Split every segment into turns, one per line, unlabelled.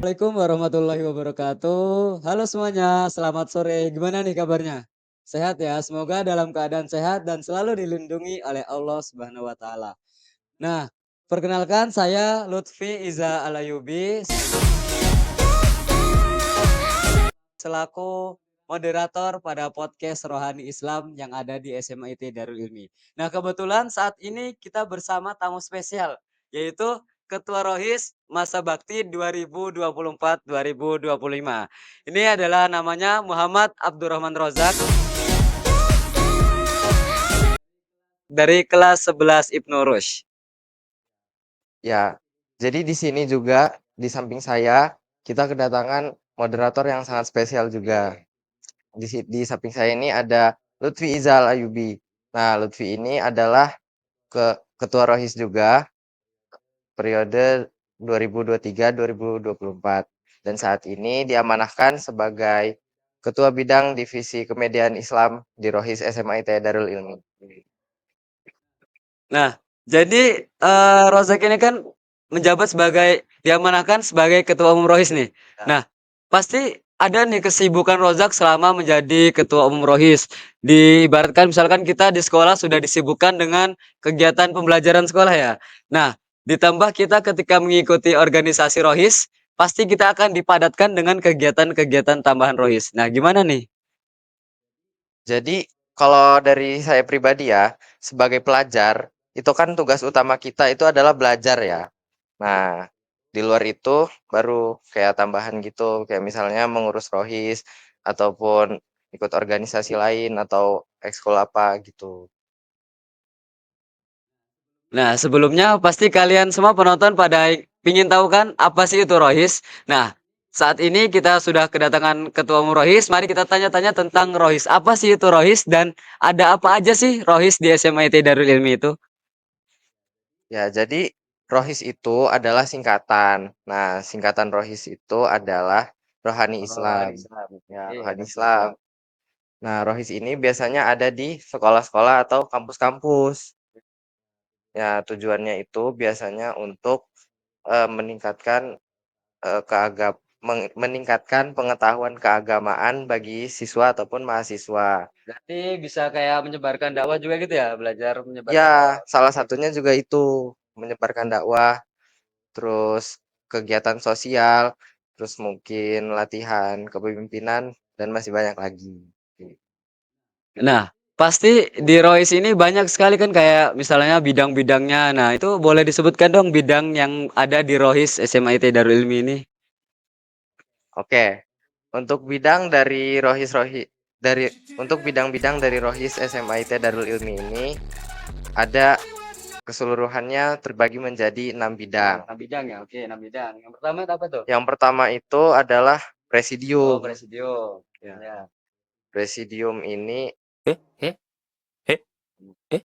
Assalamualaikum warahmatullahi wabarakatuh. Halo semuanya, selamat sore. Gimana nih kabarnya? Sehat ya? Semoga dalam keadaan sehat dan selalu dilindungi oleh Allah Subhanahu wa taala. Nah, perkenalkan saya Lutfi Iza Alayubi selaku moderator pada podcast Rohani Islam yang ada di SMIT Darul Ilmi. Nah, kebetulan saat ini kita bersama tamu spesial, yaitu Ketua Rohis Masa Bakti 2024-2025. Ini adalah namanya Muhammad Abdurrahman Rozak dari kelas 11 Ibnu Rushd.
Ya, jadi di sini juga di samping saya kita kedatangan moderator yang sangat spesial juga. Di samping saya ini ada Lutfi Izal Ayubi. Nah, Lutfi ini adalah ketua Rohis juga periode 2023-2024 dan saat ini diamanahkan sebagai Ketua Bidang Divisi Kemediaan Islam di Rohis SMIT Darul Ilmi.
Nah, jadi, Rozak ini kan menjabat sebagai diamanahkan sebagai Ketua Umum Rohis nih. Nah, pasti ada nih kesibukan Rozak selama menjadi Ketua Umum Rohis. Diibaratkan misalkan kita di sekolah sudah disibukkan dengan kegiatan pembelajaran sekolah ya. Nah, ditambah kita ketika mengikuti organisasi Rohis, pasti kita akan dipadatkan dengan kegiatan-kegiatan tambahan Rohis. Nah, gimana nih?
Jadi kalau dari saya pribadi ya, sebagai pelajar, itu kan tugas utama kita itu adalah belajar ya. Nah, di luar itu baru kayak tambahan gitu, kayak misalnya mengurus rohis ataupun ikut organisasi lain atau ekskul apa gitu.
Nah, sebelumnya pasti kalian semua penonton pada pingin tahu kan apa sih itu Rohis? Nah, saat ini kita sudah kedatangan Ketua Umum Rohis. Mari kita tanya-tanya tentang Rohis. Apa sih itu Rohis dan ada apa aja sih Rohis di SMIT Darul Ilmi itu?
Ya, jadi rohis itu adalah singkatan. Nah, singkatan rohis itu adalah Rohani Islam. Ya,
Oke.
Rohani Islam. Nah, rohis ini biasanya ada di sekolah-sekolah atau kampus-kampus. Ya, tujuannya itu biasanya untuk meningkatkan meningkatkan pengetahuan keagamaan bagi siswa ataupun mahasiswa.
Berarti bisa kayak menyebarkan dakwah juga gitu ya, belajar menyebarkan
Ya,
dakwah.
salah satunya juga itu menyebarkan dakwah, terus kegiatan sosial, terus mungkin latihan kepemimpinan dan masih banyak lagi.
Nah, pasti di Rohis ini banyak sekali kan kayak misalnya bidang-bidangnya. Nah, itu boleh disebutkan dong bidang yang ada di Rohis SMIT Darul Ilmi ini.
Oke, untuk bidang dari dari untuk bidang-bidang dari Rohis SMIT Darul Ilmi ini ada keseluruhannya terbagi menjadi 6
Oh,
bidang.
6 bidang ya? Oke, 6 bidang. Yang pertama itu apa tuh?
Yang pertama itu adalah
Oh,
presidium.
presidium.
Ya,
Ya.
presidium ini
Eh, eh, eh, eh.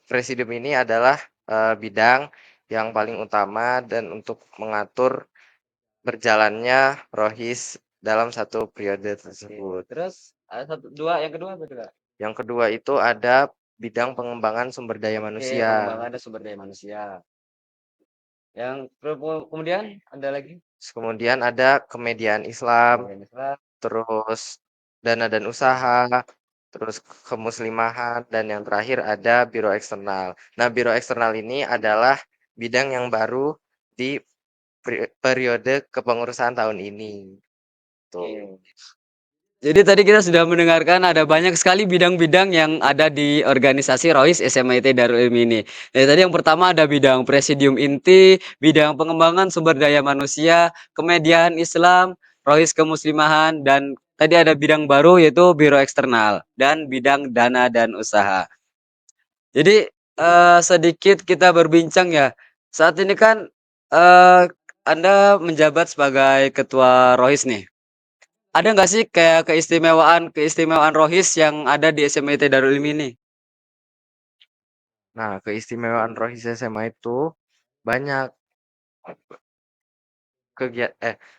presidium ini adalah bidang yang paling utama dan untuk mengatur berjalannya Rohis dalam satu periode tersebut.
Terus ada satu dua yang kedua apa tuh, Kak?
Yang kedua itu ada bidang pengembangan sumber daya
Oke,
manusia.
pengembangan sumber daya manusia. Yang kemudian ada lagi?
Terus kemudian ada kemediaan Islam,
Kemudian Islam.
terus dana dan usaha, terus kemuslimahan, dan yang terakhir ada biro eksternal. Nah, biro eksternal ini adalah bidang yang baru di periode kepengurusan tahun ini. Tuh.
Jadi tadi kita sudah mendengarkan ada banyak sekali bidang-bidang yang ada di organisasi Rohis SMIT Darul Ilmi ini. Jadi tadi yang pertama ada bidang presidium inti, bidang pengembangan sumber daya manusia, kemediaan Islam, Rohis kemuslimahan, dan tadi ada bidang baru yaitu biro eksternal dan bidang dana dan usaha. Jadi sedikit kita berbincang ya. Saat ini kan eh, Anda menjabat sebagai ketua Rohis nih. Ada nggak sih kayak keistimewaan Rohis yang ada di SMIT Darul Ilmi ini?
Nah, keistimewaan Rohis SMA itu banyak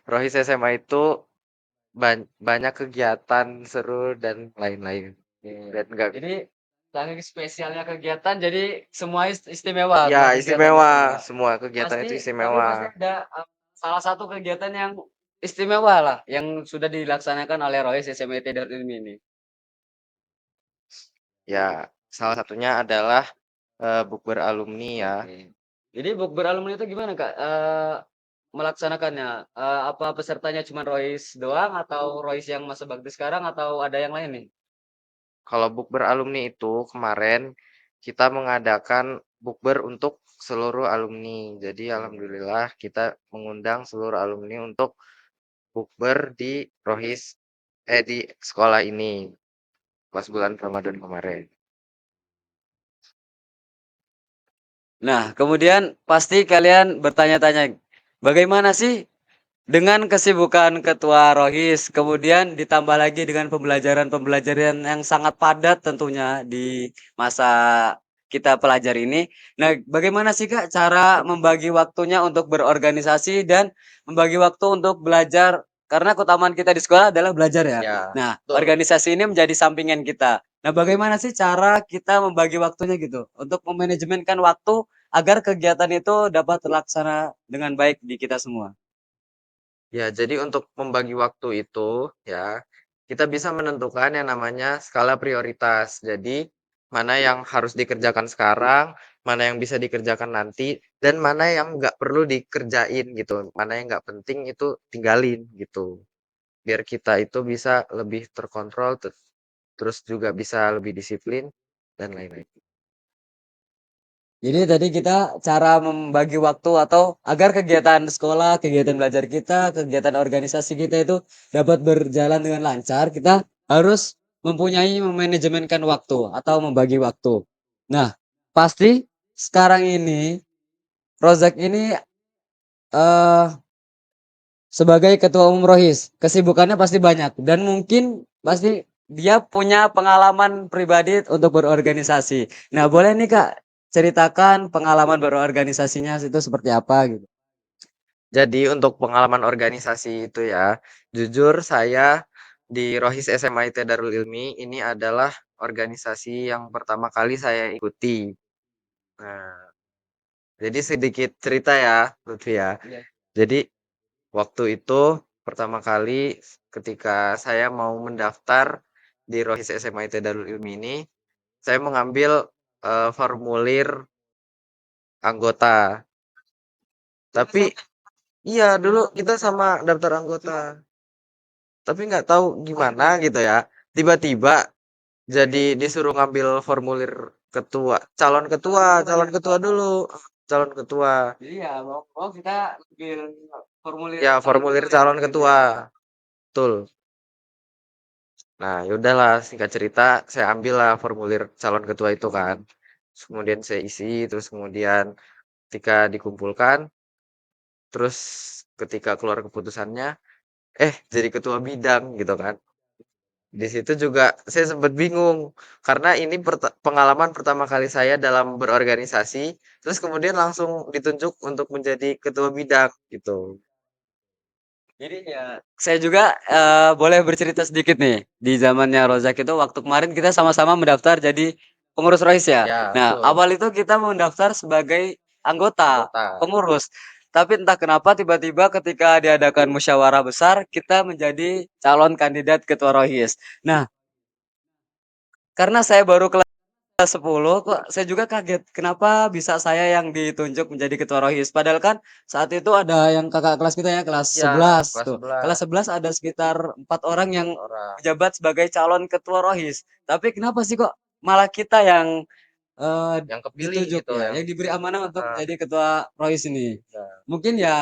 Rohis SMA itu banyak kegiatan seru dan lain-lain.
Oke.
Dan enggak
Jadi saking spesialnya kegiatan jadi semua istimewa
ya
kalau kegiatan
istimewa,
istimewa.
semua kegiatan itu
Tapi
istimewa.
pasti ada salah satu kegiatan yang istimewa lah yang sudah dilaksanakan oleh Rois SMIT Darul Ilmi ini?
Ya, salah satunya adalah, bukber alumni ya.
Oke. Jadi bukber alumni itu gimana, Kak, melaksanakannya? Apa pesertanya cuma Rois doang atau Rois yang masa bakti sekarang atau ada yang lain nih?
Kalau bukber alumni itu kemarin kita mengadakan bukber untuk seluruh alumni. Jadi alhamdulillah kita mengundang seluruh alumni untuk bukber di di sekolah ini pas bulan Ramadan kemarin.
Nah, kemudian pasti kalian bertanya-tanya, bagaimana sih dengan kesibukan ketua Rohis, kemudian ditambah lagi dengan pembelajaran-pembelajaran yang sangat padat tentunya di masa kita pelajari ini. Nah, bagaimana sih Kak cara membagi waktunya untuk berorganisasi dan membagi waktu untuk belajar? Karena keutamaan kita di sekolah adalah belajar ya.
Ya,
Nah,
betul.
organisasi ini menjadi sampingan kita. Nah, bagaimana sih cara kita membagi waktunya gitu untuk memanajemenkan waktu agar kegiatan itu dapat terlaksana dengan baik di kita semua?
Ya, jadi untuk membagi waktu itu ya, kita bisa menentukan yang namanya skala prioritas. Jadi, mana yang harus dikerjakan sekarang, mana yang bisa dikerjakan nanti, dan mana yang nggak perlu dikerjain gitu. Mana yang nggak penting itu tinggalin gitu. Biar kita itu bisa lebih terkontrol, terus juga bisa lebih disiplin dan lain-lain.
Jadi tadi kita cara membagi waktu atau agar kegiatan sekolah, kegiatan belajar kita, kegiatan organisasi kita itu dapat berjalan dengan lancar, kita harus mempunyai memanajemenkan waktu atau membagi waktu. Nah, pasti sekarang ini Rozak ini eh sebagai ketua umum Rohis, kesibukannya pasti banyak dan mungkin pasti dia punya pengalaman pribadi untuk berorganisasi. Nah, boleh nih Kak ceritakan pengalaman berorganisasinya itu seperti apa gitu?
Jadi untuk pengalaman organisasi itu ya, jujur saya di Rohis SMIT Darul Ilmi ini adalah organisasi yang pertama kali saya ikuti. Nah, jadi sedikit cerita ya, Lutfi ya.
Iya.
Jadi waktu itu pertama kali ketika saya mau mendaftar di Rohis SMIT Darul Ilmi ini, saya mengambil formulir anggota. Tapi iya dulu kita sama daftar anggota. Tapi nggak tahu gimana gitu ya, tiba-tiba jadi disuruh ngambil formulir calon ketua dulu, calon ketua.
Jadi ya mau mau kita ambil formulir
Ya,
calon
formulir
ketua ya
calon
gitu ya.
ketua, betul. Nah, ya udahlah singkat cerita saya ambillah formulir calon ketua itu kan. Terus kemudian saya isi, terus kemudian ketika dikumpulkan, terus ketika keluar keputusannya, jadi ketua bidang gitu kan. Di situ juga saya sempat bingung, karena ini pengalaman pertama kali saya dalam berorganisasi, terus kemudian langsung ditunjuk untuk menjadi ketua bidang, gitu.
Jadi ya, saya juga boleh bercerita sedikit nih. Di zamannya Rozak itu waktu kemarin kita sama-sama mendaftar jadi pengurus Rohis ya.
Ya,
Nah,
betul,
awal itu kita mendaftar sebagai anggota,
anggota.
pengurus. Tapi entah kenapa tiba-tiba ketika diadakan musyawarah besar, kita menjadi calon kandidat ketua Rohis. Nah, karena saya baru kelas 10 kok saya juga kaget, kenapa bisa saya yang ditunjuk menjadi ketua Rohis? Padahal kan saat itu ada yang kakak kelas kita ya, kelas
Ya,
11
kelas
tuh.
11,
Kelas 11 ada sekitar 4 orang yang
4 orang.
menjabat sebagai calon ketua Rohis. Tapi kenapa sih kok malah kita yang
Yang kepilih
ditunjuk
gitu,
ya,
yang
yang diberi amanah untuk
heeh,
menjadi ketua Rohis ini?
ya.
Mungkin ya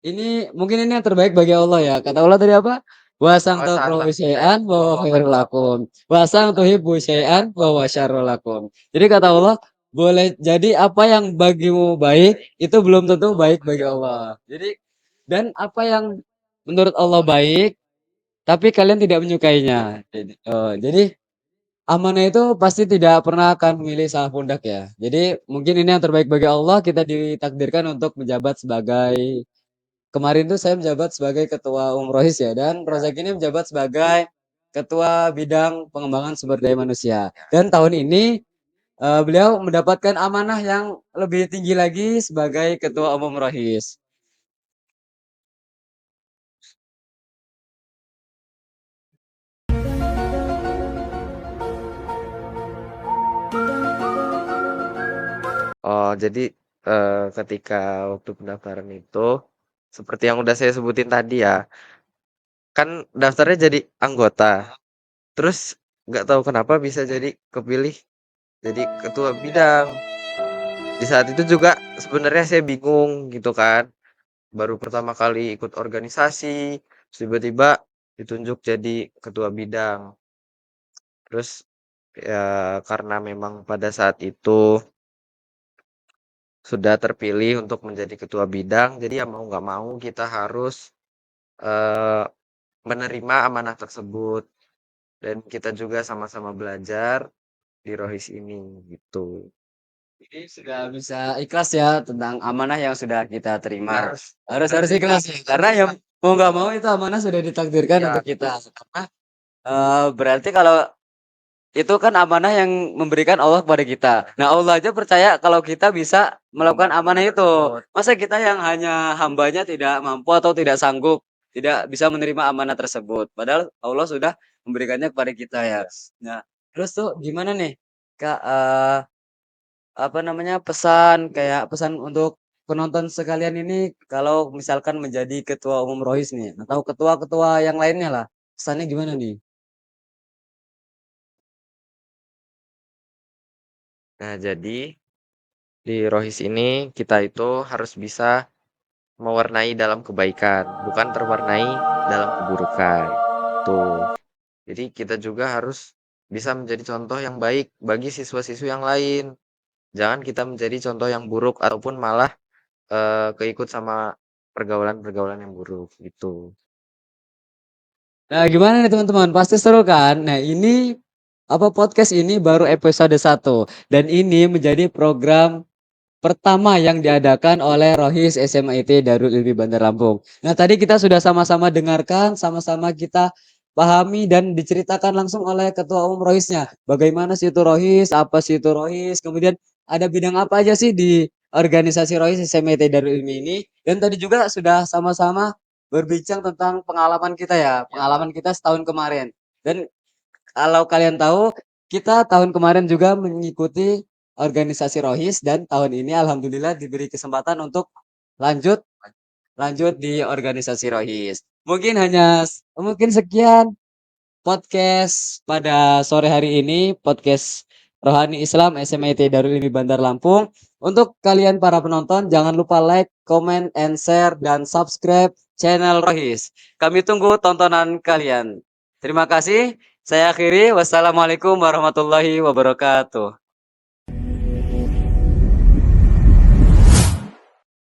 ini mungkin ini yang terbaik bagi Allah ya. Kata Allah tadi apa? Wasang takrahu
Wasantap
syai'an wa huwa khairul lakum. Wasang tuhibbu syai'an wa huwa syarrul lakum. Jadi kata Allah, boleh jadi apa yang bagimu baik itu belum tentu baik bagi Allah. Jadi dan apa yang menurut Allah baik tapi kalian tidak menyukainya. Jadi amanah itu pasti tidak pernah akan memilih salah pundak ya. Jadi mungkin ini yang terbaik bagi Allah, kita ditakdirkan untuk menjabat sebagai kemarin tuh saya menjabat sebagai ketua umum Rohis ya, dan
Ya,
Rozak ini menjabat sebagai ketua bidang pengembangan sumber daya manusia. Dan tahun ini beliau mendapatkan amanah yang lebih tinggi lagi sebagai ketua umum Rohis.
Oh, jadi, ketika waktu pendaftaran itu, seperti yang udah saya sebutin tadi ya, kan daftarnya jadi anggota, terus nggak tahu kenapa bisa jadi kepilih jadi ketua bidang. Di saat itu juga sebenarnya saya bingung gitu kan, baru pertama kali ikut organisasi, terus tiba-tiba ditunjuk jadi ketua bidang. Terus, ya karena memang pada saat itu sudah terpilih untuk menjadi ketua bidang, jadi ya mau nggak mau kita harus, eee, menerima amanah tersebut dan kita juga sama-sama belajar di Rohis ini, gitu.
Jadi sudah bisa ikhlas ya tentang amanah yang sudah kita terima.
Harus
Harus ikhlas ya, karena yang mau nggak mau itu amanah sudah ditakdirkan
iya,
untuk kita. Karena, berarti kalau itu kan amanah yang memberikan Allah kepada kita. Nah, Allah aja percaya kalau kita bisa melakukan amanah itu. Masa kita yang hanya hambanya tidak mampu atau tidak sanggup, tidak bisa menerima amanah tersebut. Padahal Allah sudah memberikannya kepada kita ya. Nah, terus tuh gimana nih, Kak, apa namanya, kayak pesan untuk penonton sekalian ini kalau misalkan menjadi ketua umum Rohis nih, atau ketua-ketua yang lainnya lah, pesannya gimana nih?
nah jadi di Rohis ini kita itu harus bisa mewarnai dalam kebaikan, bukan terwarnai dalam keburukan. Tuh. Jadi kita juga harus bisa menjadi contoh yang baik bagi siswa-siswi yang lain. Jangan kita menjadi contoh yang buruk ataupun malah keikut sama pergaulan-pergaulan yang buruk gitu.
Nah, gimana nih teman-teman? Pasti seru kan? Nah, ini apa podcast ini baru episode 1 dan ini menjadi program pertama yang diadakan oleh Rohis SMIT Darul Ilmi Bandar Lampung. Nah, tadi kita sudah sama-sama dengarkan, sama-sama kita pahami dan diceritakan langsung oleh Ketua Umum Rohisnya. Bagaimana sih itu Rohis, apa sih itu Rohis, kemudian ada bidang apa aja sih di organisasi Rohis SMIT Darul Ilmi ini. Dan tadi juga sudah sama-sama berbincang tentang pengalaman kita ya, pengalaman kita setahun kemarin. Dan kalau kalian tahu, kita tahun kemarin juga mengikuti organisasi Rohis dan tahun ini alhamdulillah diberi kesempatan untuk lanjut lanjut di organisasi Rohis. Mungkin sekian podcast pada sore hari ini, podcast Rohani Islam SMIT Darul Ilmi Bandar Lampung. Untuk kalian para penonton, jangan lupa like, comment, and share, dan subscribe channel Rohis. Kami tunggu tontonan kalian. Terima kasih. Saya akhiri. Wassalamualaikum warahmatullahi wabarakatuh.